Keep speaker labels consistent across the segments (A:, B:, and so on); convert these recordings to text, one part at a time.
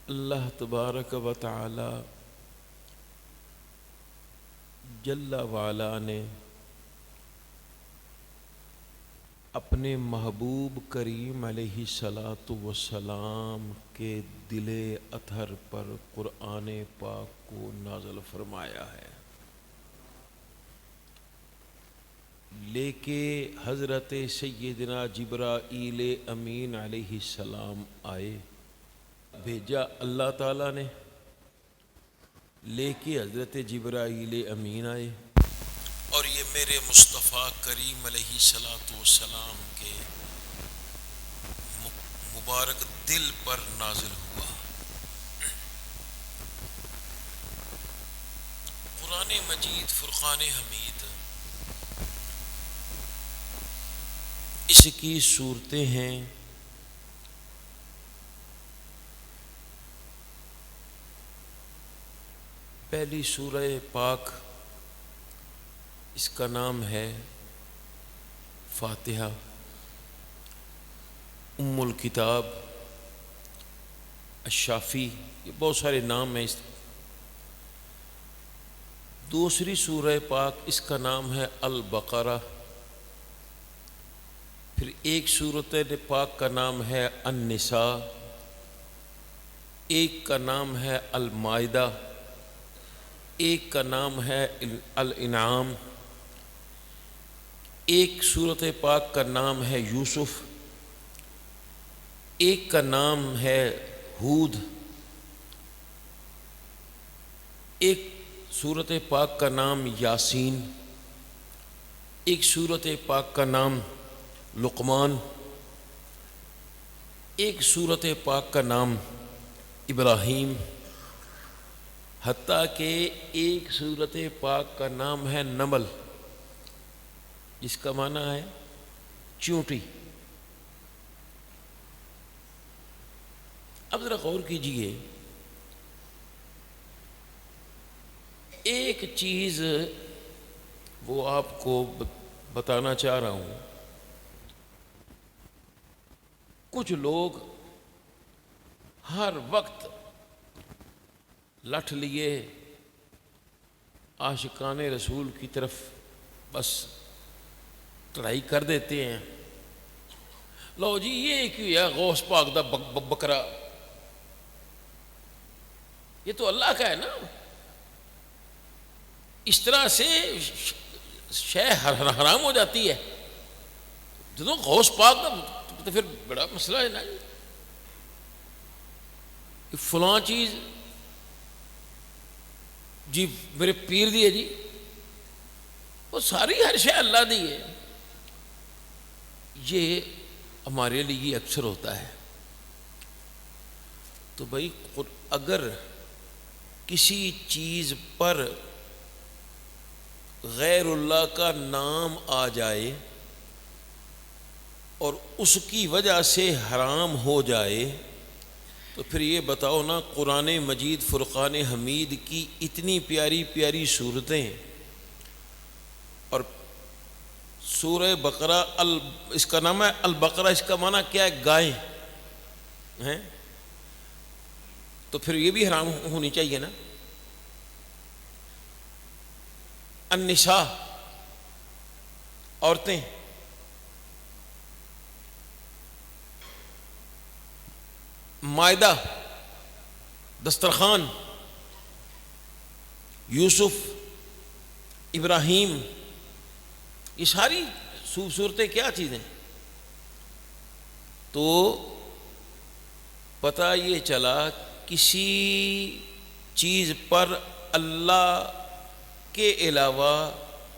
A: اللہ تبارک و تعالی جل وعلا نے اپنے محبوب کریم علیہ الصلاۃ والسلام کے دل اطہر پر قرآن پاک کو نازل فرمایا ہے، لے کے حضرت سیدنا جبرائیل امین علیہ السلام آئے، بھیجا اللہ تعالیٰ نے، لے کے حضرت جبرائیل امین آئے اور یہ میرے مصطفیٰ کریم علیہ الصلاۃ والسلام کے مبارک دل پر نازل ہوا۔ قرآن مجید فرقان حمید، اس کی صورتیں ہیں پہلی سورہ پاک، اس کا نام ہے فاتحہ، ام الکتاب، الشافی، یہ بہت سارے نام ہیں۔ دوسری سورہ پاک، اس کا نام ہے البقرہ۔ پھر ایک سورۃ پاک کا نام ہے النساء، ایک کا نام ہے المائدہ، ایک کا نام ہے الانعام، ایک سورۃ پاک کا نام ہے یوسف، ایک کا نام ہے ہود، ایک سورۃ پاک کا نام یاسین، ایک سورۃ پاک کا نام لقمان، ایک سورۃ پاک کا نام ابراہیم، حتیٰ کہ ایک سورۃ پاک کا نام ہے نمل، جس کا معنی ہے چیونٹی۔ اب ذرا غور کیجئے، ایک چیز وہ آپ کو بتانا چاہ رہا ہوں۔ کچھ لوگ ہر وقت لٹھ لیے عاشقان رسول کی طرف بس چڑھائی کر دیتے ہیں، لو جی یہ کیوں ہے غوث پاک دا بکرا، یہ تو اللہ کا ہے نا۔ اس طرح سے شے حرام ہو جاتی ہے۔ جب غوث پاک دا تو پھر بڑا مسئلہ ہے نا جی، فلاں چیز جی میرے پیر دی ہے جی، وہ ساری ہر شے اللہ دی ہے۔ یہ ہمارے لیے اکثر ہوتا ہے۔ تو بھائی اگر کسی چیز پر غیر اللہ کا نام آ جائے اور اس کی وجہ سے حرام ہو جائے، تو پھر یہ بتاؤ نا، قرآن مجید فرقان حمید کی اتنی پیاری پیاری صورتیں اور سورہ بقرہ اس کا نام ہے البقرہ، اس کا معنی کیا ہے؟ گائے ہیں، تو پھر یہ بھی حرام ہونی چاہیے نا۔ النساء، عورتیں، مائدہ، دسترخوان، یوسف، ابراہیم، یہ ساری صورتیں کیا چیزیں؟ تو پتہ یہ چلا کسی چیز پر اللہ کے علاوہ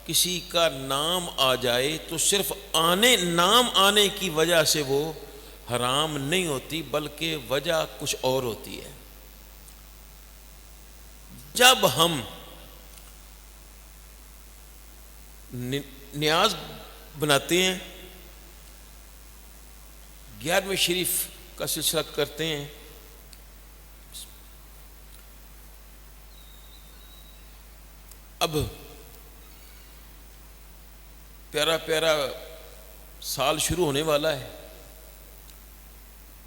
A: کسی کا نام آ جائے تو صرف نام آنے کی وجہ سے وہ حرام نہیں ہوتی، بلکہ وجہ کچھ اور ہوتی ہے۔ جب ہم نیاز بناتے ہیں، 11ویں شریف کا سلسلہ کرتے ہیں، اب پیارا پیارا سال شروع ہونے والا ہے۔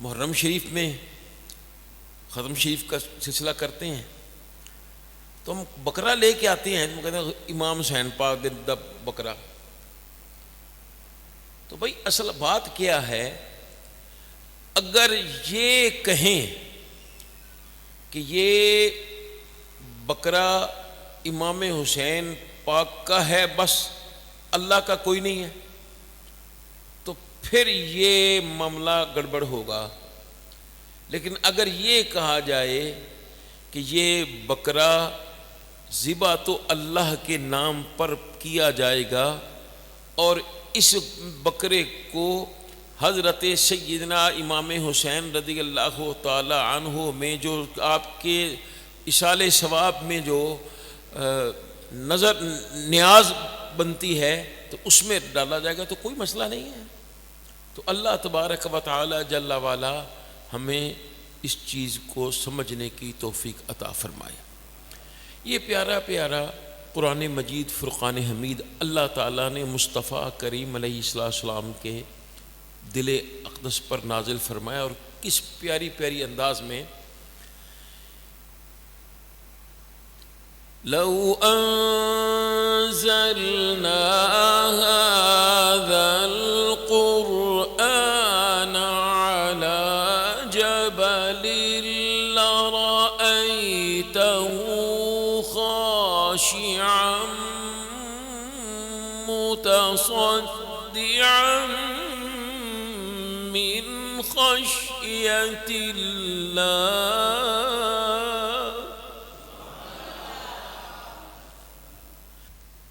A: محرم شریف میں ختم شریف کا سلسلہ کرتے ہیں تو ہم بکرا لے کے آتے ہیں، ہم کہتے ہیں امام حسین پاک دا بکرا. تو بھائی اصل بات کیا ہے، اگر یہ کہیں کہ یہ بکرا امام حسین پاک کا ہے، بس اللہ کا کوئی نہیں ہے، تو پھر یہ معاملہ گڑبڑ ہوگا. لیکن اگر یہ کہا جائے کہ یہ بکرا ذبح تو اللہ کے نام پر کیا جائے گا، اور اس بکرے کو حضرت سیدنا امام حسین رضی اللہ تعالی عنہ میں جو آپ کے اصال ثواب میں جو نظر نیاز بنتی ہے تو اس میں ڈالا جائے گا تو کوئی مسئلہ نہیں ہے. تو اللہ تبارک و تعالی جل وعلا ہمیں اس چیز کو سمجھنے کی توفیق عطا فرمائے. یہ پیارا پیارا قرآن مجید فرقان حمید اللہ تعالیٰ نے مصطفیٰ کریم علیہ السلام کے دل اقدس پر نازل فرمایا، اور کس پیاری پیاری انداز میں. لو انزلنا هذا القرآن على جبل لرأيته خاشعا متصدعا من خشية الله.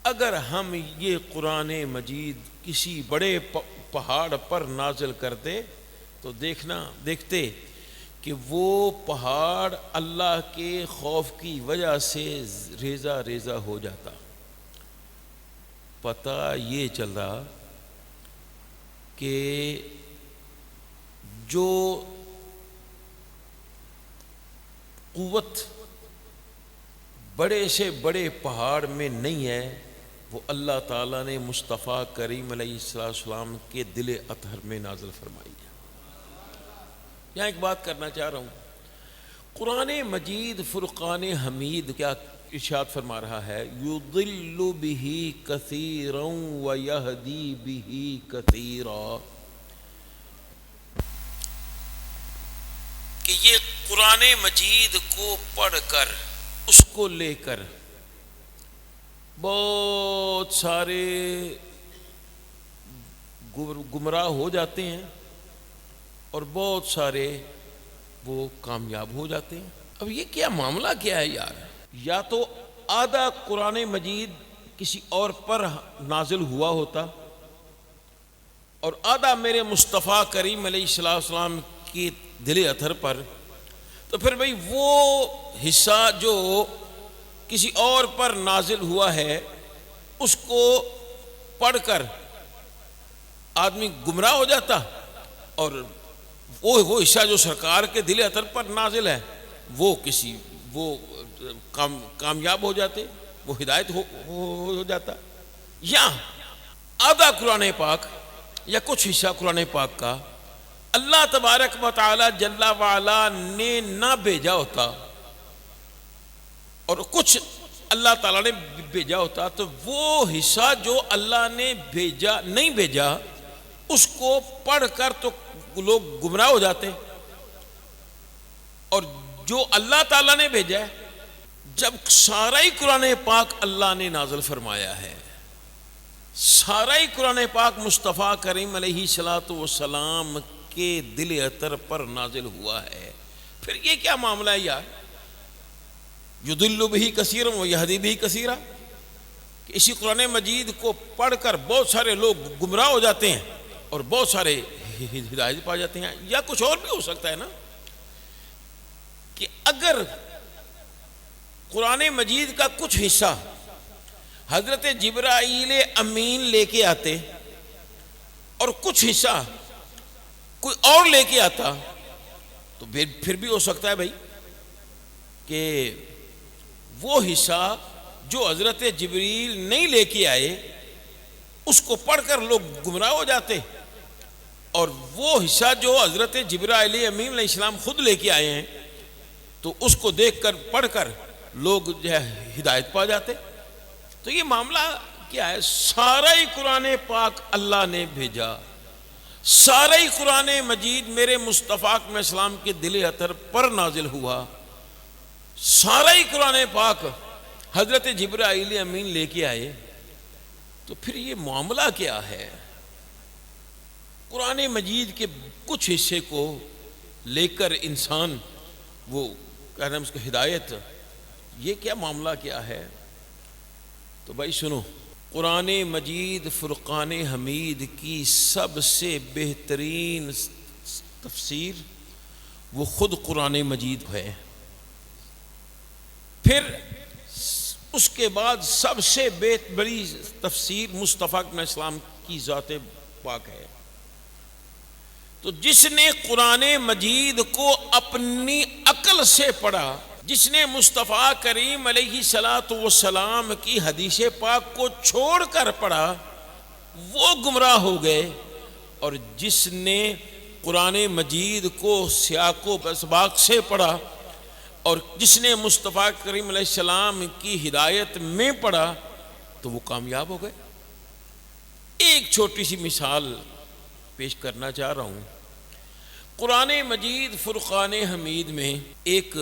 A: اگر ہم یہ قرآن مجید کسی بڑے پہاڑ پر نازل کرتے تو دیکھتے کہ وہ پہاڑ اللہ کے خوف کی وجہ سے ریزہ ریزہ ہو جاتا. پتہ یہ چلا کہ جو قوت بڑے سے بڑے پہاڑ میں نہیں ہے وہ اللہ تعالیٰ نے مصطفیٰ کریم علیہ السلام کے دل اطہر میں نازل فرمائی ہے. یہاں ایک بات کرنا چاہ رہا ہوں، قرآن مجید فرقان حمید کیا ارشاد فرما رہا ہے؟ یضل بہ کثیرا ویہدی بہ کثیرا، کہ یہ قرآن مجید کو پڑھ کر اس کو لے کر بہت سارے گمراہ ہو جاتے ہیں اور بہت سارے وہ کامیاب ہو جاتے ہیں. اب یہ کیا معاملہ کیا ہے یار؟ یا تو آدھا قرآن مجید کسی اور پر نازل ہوا ہوتا اور آدھا میرے مصطفیٰ کریم علیہ السلام کی دل اطہر پر، تو پھر بھئی وہ حصہ جو کسی اور پر نازل ہوا ہے اس کو پڑھ کر آدمی گمراہ ہو جاتا، اور وہ حصہ جو سرکار کے دل اطہر پر نازل ہے وہ کامیاب ہو جاتے، وہ ہدایت ہو جاتا. یا آدھا قرآن پاک یا کچھ حصہ قرآن پاک کا اللہ تبارک و تعالی جل وعلا نے نہ بھیجا ہوتا اور کچھ اللہ تعالیٰ نے بھیجا ہوتا، تو وہ حصہ جو اللہ نے نہیں بھیجا اس کو پڑھ کر تو لوگ گمراہ ہو جاتے. اور جو اللہ تعالیٰ نے بھیجا ہے، جب سارا ہی قرآن پاک اللہ نے نازل فرمایا ہے، سارا ہی قرآن پاک مصطفیٰ کریم علیہ السلام کے دل اطہر پر نازل ہوا ہے، پھر یہ کیا معاملہ ہے یار؟ یضل بہ کثیرا ویہدی بہ کثیرا، کہ اسی قرآن مجید کو پڑھ کر بہت سارے لوگ گمراہ ہو جاتے ہیں اور بہت سارے ہدایت پا جاتے ہیں. یا کچھ اور بھی ہو سکتا ہے نا، کہ اگر قرآن مجید کا کچھ حصہ حضرت جبرائیل امین لے کے آتے اور کچھ حصہ کوئی اور لے کے آتا، تو پھر بھی ہو سکتا ہے بھائی کہ وہ حصہ جو حضرت جبریل نہیں لے کے آئے اس کو پڑھ کر لوگ گمراہ ہو جاتے، اور وہ حصہ جو حضرت جبرائیل امین علیہ السلام خود لے کے آئے ہیں تو اس کو دیکھ کر پڑھ کر لوگ جو ہے ہدایت پا جاتے. تو یہ معاملہ کیا ہے؟ سارا ہی قرآن پاک اللہ نے بھیجا، سارا ہی قرآن مجید میرے مصطفیٰ میں اسلام کے دل اطہر پر نازل ہوا، سارا ہی قرآن پاک حضرت جبرائیل امین لے کے آئے. تو پھر یہ معاملہ کیا ہے؟ قرآن مجید کے کچھ حصے کو لے کر انسان وہ کہہ رہے ہیں اس کو ہدایت، یہ کیا معاملہ کیا ہے؟ تو بھائی سنو، قرآن مجید فرقان حمید کی سب سے بہترین تفسیر وہ خود قرآن مجید ہے. پھر اس کے بعد سب سے بڑی تفسیر مصطفیٰ علیہ السلام کی ذات پاک ہے. تو جس نے قرآن مجید کو اپنی عقل سے پڑھا، جس نے مصطفیٰ کریم علیہ الصلاۃ والسلام کی حدیث پاک کو چھوڑ کر پڑھا، وہ گمراہ ہو گئے. اور جس نے قرآن مجید کو سیاق و اسباق سے پڑھا اور جس نے مصطفیٰ کریم علیہ السلام کی ہدایت میں پڑھا تو وہ کامیاب ہو گئے. ایک چھوٹی سی مثال پیش کرنا چاہ رہا ہوں. قرآن مجید فرقان حمید میں ایک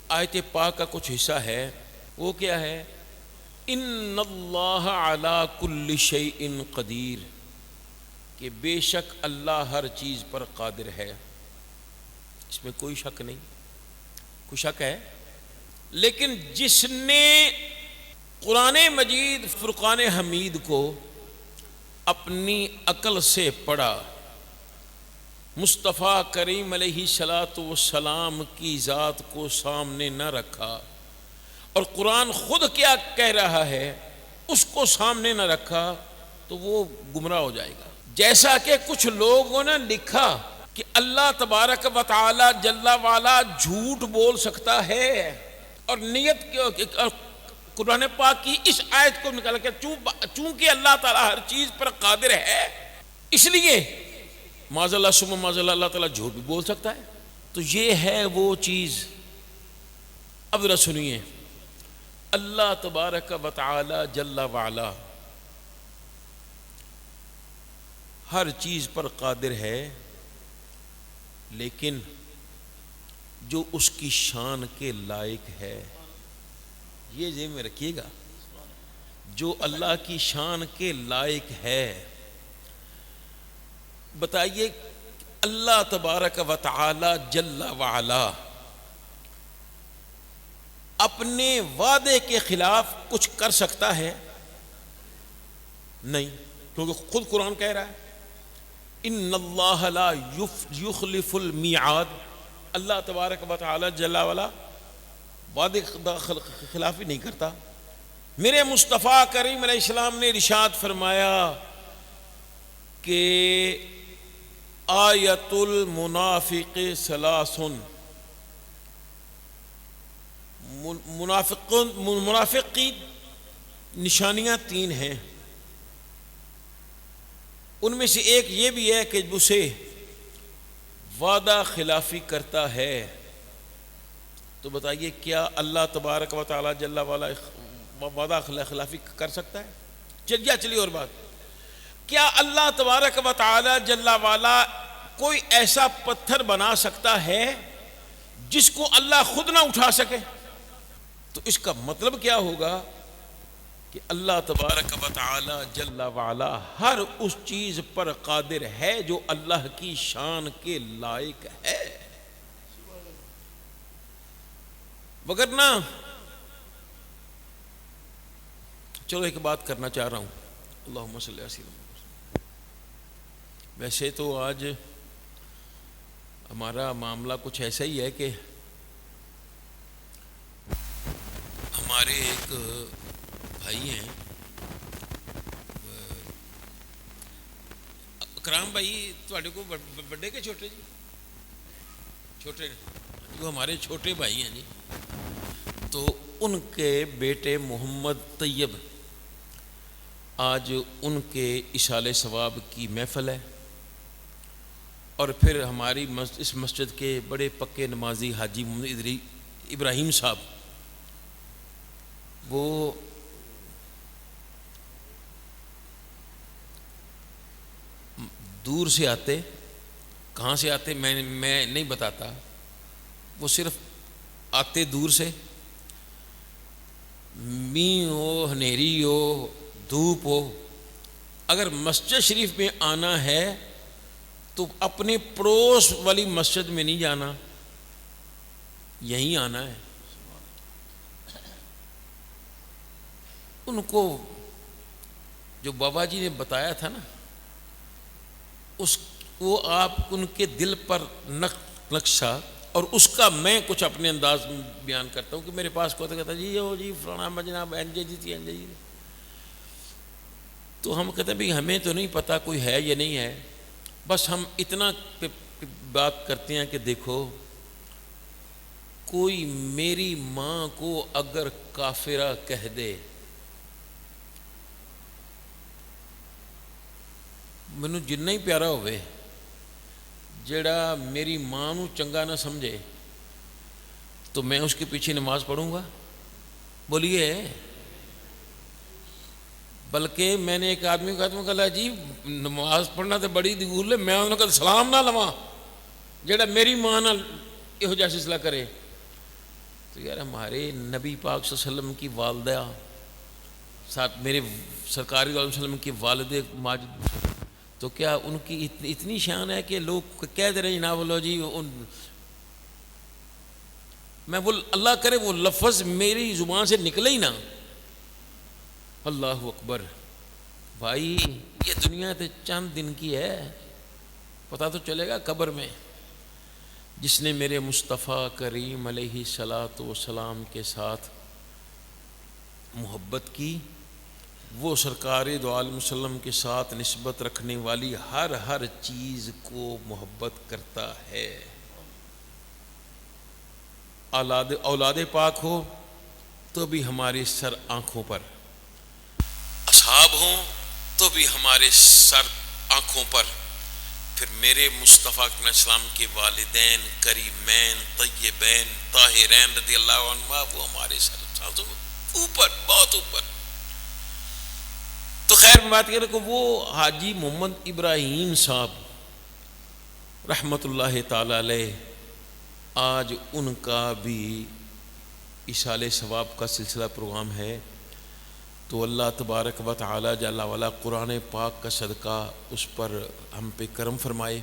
A: آیت پاک کا کچھ حصہ ہے، وہ کیا ہے؟ ان اللہ علی کل شیء قدیر، کہ بے شک اللہ ہر چیز پر قادر ہے. اس میں کوئی شک نہیں، کوئی شک ہے؟ لیکن جس نے قرآن مجید فرقان حمید کو اپنی عقل سے پڑھا، مصطفیٰ کریم علیہ الصلاۃ والسلام کی ذات کو سامنے نہ رکھا اور قرآن خود کیا کہہ رہا ہے اس کو سامنے نہ رکھا، تو وہ گمراہ ہو جائے گا. جیسا کہ کچھ لوگوں نے لکھا کہ اللہ تبارک و تعالی جل وعلا جھوٹ بول سکتا ہے، اور نیت قرآن پاک کی اس آیت کو نکالا کہ چونکہ اللہ تعالی ہر چیز پر قادر ہے اس لیے معاذ اللہ ثم معاذ اللہ اللہ تعالیٰ جھوٹ بھی بول سکتا ہے. تو یہ ہے وہ چیز. اب ذرا سنیے، اللہ تبارک و تعالی جل وعلا ہر چیز پر قادر ہے، لیکن جو اس کی شان کے لائق ہے، یہ ذہن میں رکھیے گا، جو اللہ کی شان کے لائق ہے. بتائیے اللہ تبارک و تعالی جل وعلا اپنے وعدے کے خلاف کچھ کر سکتا ہے؟ نہیں، کیونکہ خود قرآن کہہ رہا ہے ان اللہ لا یخلف المیعاد. اللہ تبارک و تعالی جل وعلا وعدے خلافی نہیں کرتا. میرے مصطفیٰ کریم علیہ السلام نے ارشاد فرمایا کہ آیت المنافق ثلاث، منافق کی نشانیاں تین ہیں. ان میں سے ایک یہ بھی ہے کہ اسے وعدہ خلافی کرتا ہے. تو بتائیے کیا اللہ تبارک و تعالی جل وعلا وعدہ خلافی کر سکتا ہے؟ چلیے اور بات، کیا اللہ تبارک و تعالی جل وعلا کوئی ایسا پتھر بنا سکتا ہے جس کو اللہ خود نہ اٹھا سکے؟ تو اس کا مطلب کیا ہوگا کہ اللہ تبارک و تعالی جل وعلا ہر اس چیز پر قادر ہے جو اللہ کی شان کے لائق ہے. وگرنہ چلو ایک بات کرنا چاہ رہا ہوں، اللہم صلی اللہ علیہ وسلم. ویسے تو آج ہمارا معاملہ کچھ ایسا ہی ہے کہ ہمارے ایک بھائی ہیں اکرام بھائی، تھوڑے کو بڑے کے چھوٹے جی؟ چھوٹے، جو ہمارے چھوٹے بھائی ہیں جی. تو ان کے بیٹے محمد طیب، آج ان کے اشال ثواب کی محفل ہے، اور پھر ہماری اس مسجد کے بڑے پکے نمازی حاجی محمد ادری ابراہیم صاحب وہ دور سے آتے، کہاں سے آتے میں نہیں بتاتا، وہ صرف آتے دور سے، مینہ ہو، ہنیری ہو، دھوپ ہو، اگر مسجد شریف میں آنا ہے تو اپنے پڑوس والی مسجد میں نہیں جانا، یہیں آنا ہے۔ ان کو جو بابا جی نے بتایا تھا نا، وہ آپ ان کے دل پر نقشہ، اور اس کا میں کچھ اپنے انداز میں بیان کرتا ہوں کہ میرے پاس کوئی کہتا جی فلانا جناب جی، تو ہم کہتے ہیں بھی ہمیں تو نہیں پتہ کوئی ہے یا نہیں ہے، بس ہم اتنا بات کرتے ہیں کہ دیکھو، کوئی میری ماں کو اگر کافرہ کہہ دے، مینوں جننا ہی پیارا ہوئے، جیڑا میری ماں نو چنگا نہ سمجھے تو میں اس کے پیچھے نماز پڑھوں گا؟ بولیے۔ بلکہ میں نے ایک آدمی کو کہا جی نماز پڑھنا تو بڑی دور ہے، میں انہوں نے کہا سلام نہ لواں جیڑا میری ماں نہ یہ جیسا سلسلہ کرے۔ تو یار ہمارے نبی پاک صلی اللہ علیہ وسلم کی والدہ ساتھ میرے سرکاری علیہ وسلم کی والد ماجد، تو کیا ان کی اتنی شان ہے کہ لوگ کہہ دے رہے جناب اللہ جی میں وہ اللہ کرے وہ لفظ میری زبان سے نکلے ہی نہ، اللہ اکبر۔ بھائی یہ دنیا تو چند دن کی ہے، پتہ تو چلے گا قبر میں۔ جس نے میرے مصطفیٰ کریم علیہ الصلاۃ والسلام کے ساتھ محبت کی، وہ سرکار دو عالم وسلم کے ساتھ نسبت رکھنے والی ہر چیز کو محبت کرتا ہے۔ اولاد پاک ہو تو بھی ہمارے سر آنکھوں پر، اصحاب ہوں تو بھی ہمارے سر آنکھوں پر، پھر میرے مصطفیٰ علیہ السلام کے والدین کریمین طیبین طاہرین رضی اللہ عنہ وہ ہمارے سر اوپر، بہت اوپر۔ تو خیر میں بات کریں کہ وہ حاجی محمد ابراہیم صاحب رحمۃ اللہ تعالی علیہ، آج ان کا بھی ایصال ثواب کا سلسلہ پروگرام ہے، تو اللہ تبارک و تعالی جل وعلا قرآن پاک کا صدقہ اس پر ہم پہ کرم فرمائے۔